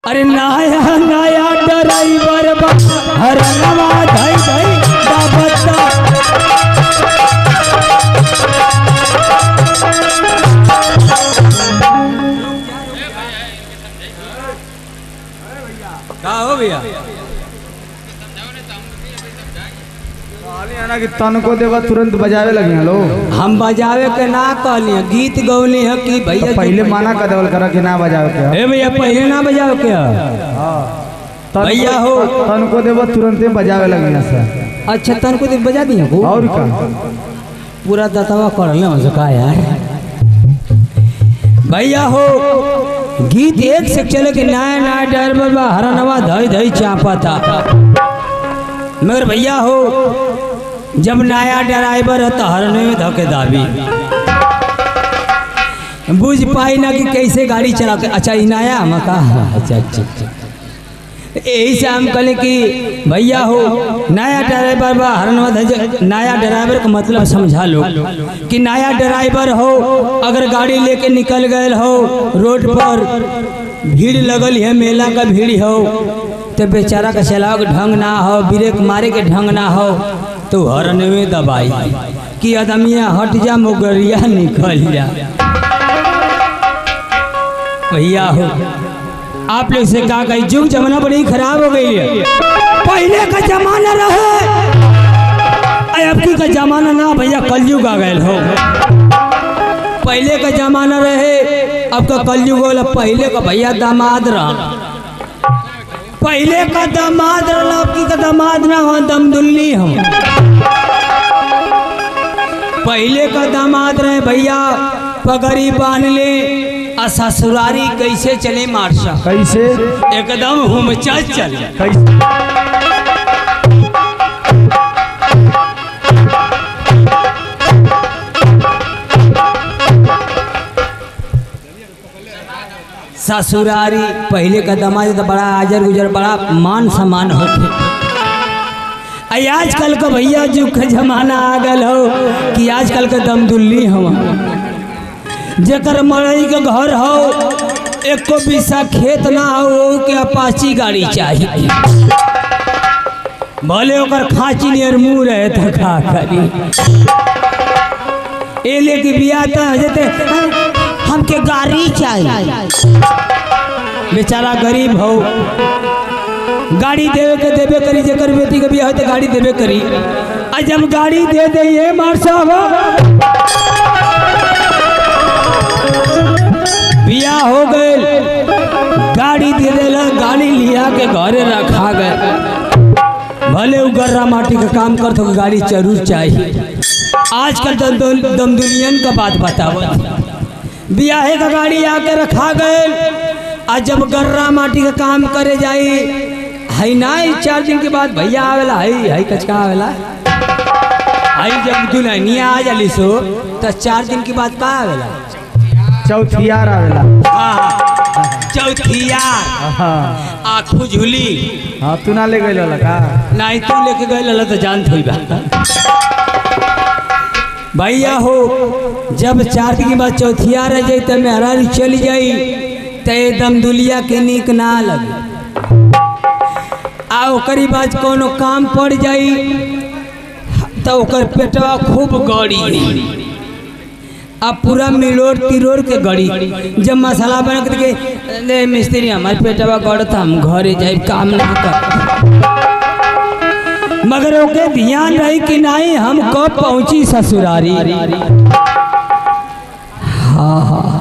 अरे नया नया ड्राइवर हर नवा धई धई दाबता का हो भैया कि तन को देवा तुरंत बजावे लगे लो। हम बजावे के ना कहली गीत गौली है कि भैया तो पहले माना का देवल करा कि ना बजावे के ए भैया पहले ना बजावे के भैया हो तन को देवा तुरंत बजावे लगे सर। अच्छा तन को बजा दिए को और का पूरा दतवा कर ले हमसे का यार भैया हो गीत एक से चले कि नया नया ड्राइवर बा हरा नवा धई धई चापा था मगर भैया हो जब नया ड्राइवर है तो हरने में धके दाबी बुझ पाई ना कि कैसे गाड़ी चला के अच्छा ही नया हम कहा अच्छा अच्छा अच्छा यही से हम कहले कि भैया हो नया ड्राइवर बा हरनवा नया ड्राइवर का मतलब समझा लो कि नया ड्राइवर हो अगर गाड़ी लेके निकल गए हो रोड पर भीड़ लगल है मेला का भीड़ हो तो बेचारा का चलाव के ढंग ना हो ब्रेक मारे के ढंग ना हो तो हरन में दबाई कि आदमिया हट जा मुगरिया निकल जा भैया हो आप लोग से कहा गई जुग जमाना बड़ी खराब हो गई है पहले का जमाना रहे अब का जमाना ना भैया कलयुग आ गए हो पहले का जमाना रहे अब का कलयुग वाला पहले का भैया दामाद रहा पहले का दामाद रहा अब की का दामाद ना हो दमदुल्ली हम पहले का दामाद रहे भैया पगड़ी बांध ले ससुरारी कैसे चले मार्शा कैसे एकदम हम चल ससुरारी पहले का दामाद तो बड़ा आजर गुजर बड़ा मान सम्मान होते आजकल का भैया जुग का जमाना आ गल हो कि आजकल का दमदुल्ली हम जेकर मड़ई के घर हो एक को बिस्सा खेत ना हो वो के अपाची गाड़ी चाहिए भले ओकर खाची नियर मुँह रहे तो खा करी ए लेके बिया जते हमके गाड़ी चाहिए बेचारा गरीब हो गाड़ी देवे के देवे करी जेकर बेटी के बिया हो तो गाड़ी देवे करी आज हम गाड़ी दे दे ये मार साहब बिया हो गए गाड़ी दे देला गाड़ी लिया के घरे रखा गए भले उगर्रा माटी का काम कर तो गाड़ी जरूर चाहिए आजकल तो दमदुलियन का बात बताओ बियाहे का गाड़ी आके रखा गए आज जब गर्रा माटी का काम करे जाई है ना 4 दिन के बाद भैया आवेला है कचका आवेला है जब दुल्हनिया आ जाली सो तो 4 दिन के बाद का आवेला चौथियार आवेला चौथियार आ खुजली हां तू ना ले गइल का नहीं तू लेके गइल तो जान थोई बा भैया हो जब 4 दिन के बाद चौथियार आ जाई तो मेहरारू चली जाई तो एकदम दुलिया के नीक ना लगे आ ओकरी बाद कोनो काम पड़ जाई तो ओकर पेटवा खूब गड़ी अब पूरा मिलोर तिरोर के गड़ी जब मसाला बना के मिस्त्री हमारे पेटवा गड़ता हम घरे जाए काम ना कर मगर ओके ध्यान रही कि नहीं हम कब पहुंची ससुरारी हाँ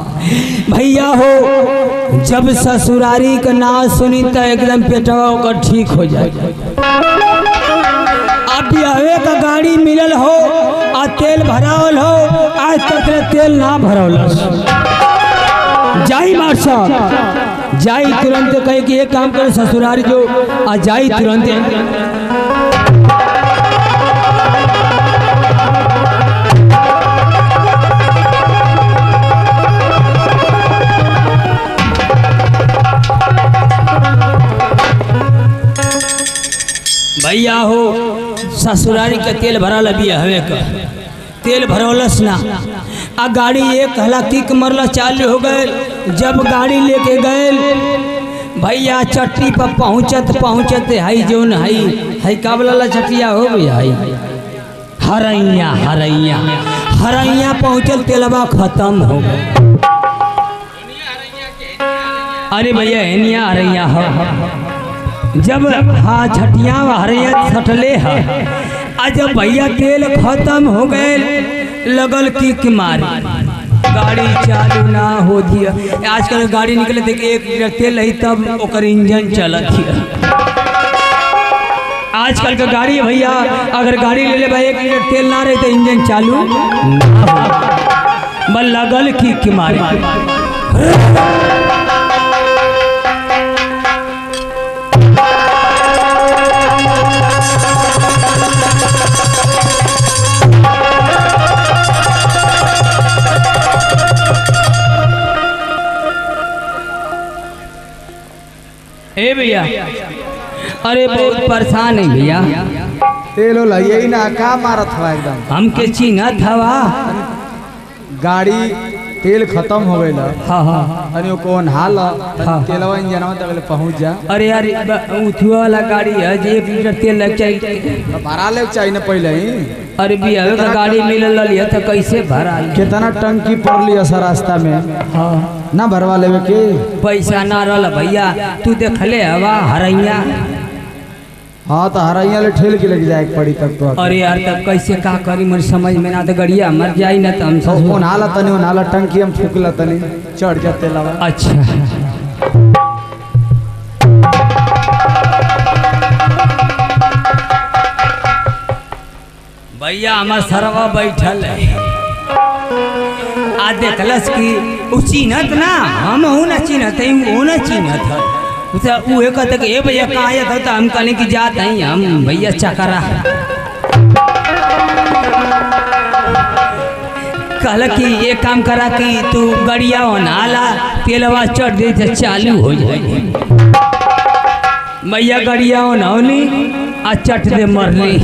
भैया हो जब ससुरारी का नाम सुनी तो एकदम पेटवा ओकर ठीक हो जाए अब बियाहे का गाड़ी मिलल हो आ तेल भरावल हो आज तक तेल ना भरौल जाई मार्शा जाई तुरंत कहे कि एक काम करे ससुरारी जो आ जाई तुरंत भैया हो ससुरारी का तेल भरल बिया हवे का तेल भरौलस ना आ गाड़ी एक हला किक मरला चालू हो गए जब गाड़ी लेके गए भैया चट्टी पर पहुँचत पहुँचत हई जोन हई का बोला चटिया हो भैया हरैया हरैया हरैया पहुँचल तेलवा खत्म हो गए। अरे भैया हेनिया हरैया हो जब हाँ छटिया हरैया छटले है आ जब भैया तेल खत्म हो गए लगल की मारी गाड़ी चालू ना हो दिया। आजकल गाड़ी निकले थे कि 1 लीटर तेल रही तब ओकर इंजन चलत है। आजकल का गाड़ी भैया अगर गाड़ी ले ले भाई 1 लीटर तेल ना रहे तो इंजन चालू बल लगल की मारी। ए भैया अरे बहुत परेशान है भैया तेलो यही ना का मारत हवा एकदम हमके चिन्हत हवा गाड़ी तेल खत्म हो गई हाँ हाँ अरे कौन हाल हाँ। तेलवा इंजनवा तक पहुंच जा। अरे यार उठुआ वाला गाड़ी है जो 1 लीटर तेल लग चाहिए भरा ले चाहिए ना पहले ही। अरे भैया का गाड़ी मिलल लिया तो कैसे भरा कितना टंकी पड़ लिया सर रास्ता में हाँ ना भरवा लेवे के पैसा ना रहा भैया तू देख ले हवा हरैया हाँ तो हरैया ले ठेल के लग जाए पड़ी तक तो। अरे यार तब कैसे का करी मुझे समझ में ना तो गड़िया मर जाई ना तो हम सब कौन हाल तनी उन हाल टंकी हम फूकला तनी चढ़ जाते लवा। अच्छा भैया हमार सरवा बैठल है आ देखलस कि उ चिन्हत ना हम हूँ ना चिन्हत वो ना चिन्हत है उहे कहते कि ए भैया कहाँ आया था तो हम कहने की जात हैं हम भैया चकरा कहल कि ये काम करा कि तू गड़िया नाला तेलवा चढ़ दे तो चालू हो जाए। भैया गड़िया नौली आ चट दे मरली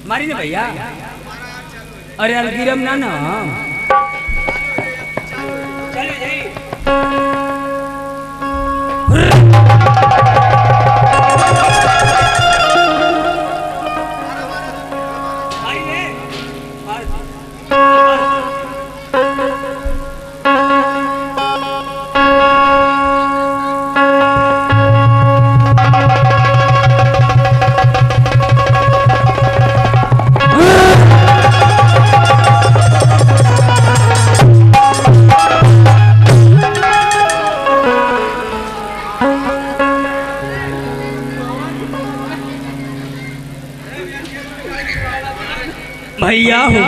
मारी ना भैया। अरे यार गिरम ना ना चलो जाई भैया हो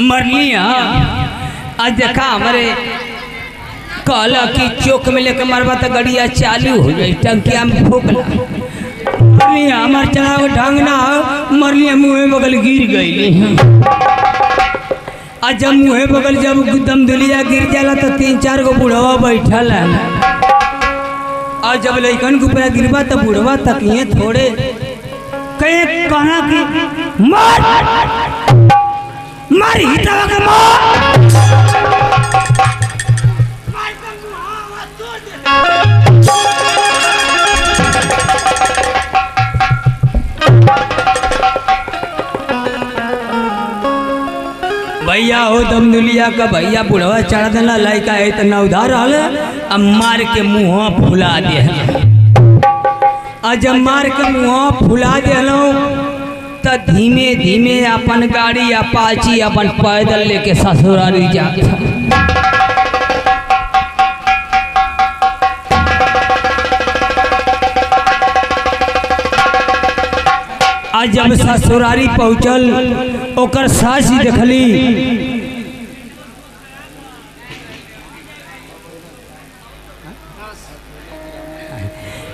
मरलिया आज देखा हमारे कहला कि चौक में लेके मरवा तो गड़िया चालू हो जाए टंकिया में फूकला मरलिया हमार चला ढंग ना मरलिया मुँह बगल गिर गई। आज जब मुँह बगल जब दम दुलिया गिर जाला तो 3-4 गो बुढ़वा बैठल है और जब लइकन के ऊपर गिरवा तो बुढ़वा तक ये थोड़े कहे कहना कि मार मार हिटवा के भैया हो दम दुलिया का भैया बुढ़वा चढ़ा देना लड़का है तो न उधार अब मार के मुँह फुला दे जब मार के मुँह फुला दिलो तो धीमे धीमे अपन गाड़ी अपाची अपन पैदल लेके ससुरारी जाता। आज जब ससुरारी पहुँचल ओकर सास देखली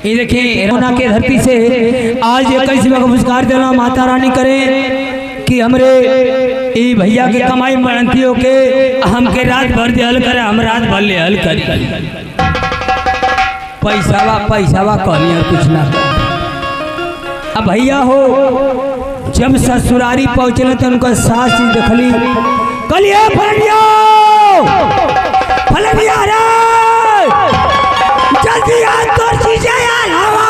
ये देखिए रोना के धरती से आज 21वां का पुरस्कार देना माता रानी करे कि हमरे ई भैया के कमाई मनतियों के हमके रात भर दे हल करे, हम रात भर ले हल करी। पैसावा कहनी और कुछ ना। अब भैया हो जब ससुरारी पहुंचले तो उनका सास देखली, कलिए फलनिया रे जल्दी आ तोर चीजें यार हवा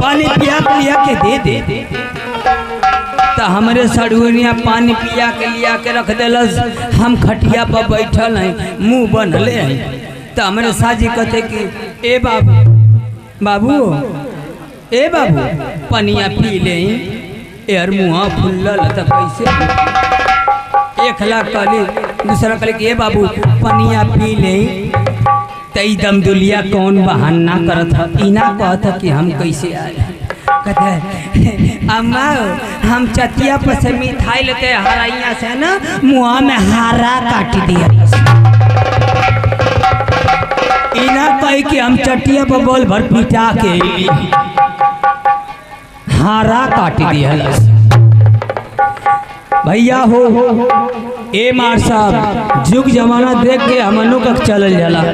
पानी पिया के दे तो हमरे सड़ुनिया पानी पिया के लिया के रख देलस। हम खटिया पर बैठल हैं मुंह बनले हैं तो हमरे साजी कहते कि ए बाबू पनिया पी ले यार मुँह फुल्लल तो कैसे। एक लाख कहली, दूसरा कहले कि ए बाबू पनिया पी ले तई दम दुलिया कौन बहाना करत है। इना कहता कि हम कैसे आए, कहते अम्मा हम चतिया पर से मिठाई लेते हराइया से ना मुँह में हारा काट दिया। इना कही कि हम चटिया पर बोल भर पिटा के हारा काट दिया। भैया हो ए मार साहब जुग जमाना देख के हमनों का चल जाला।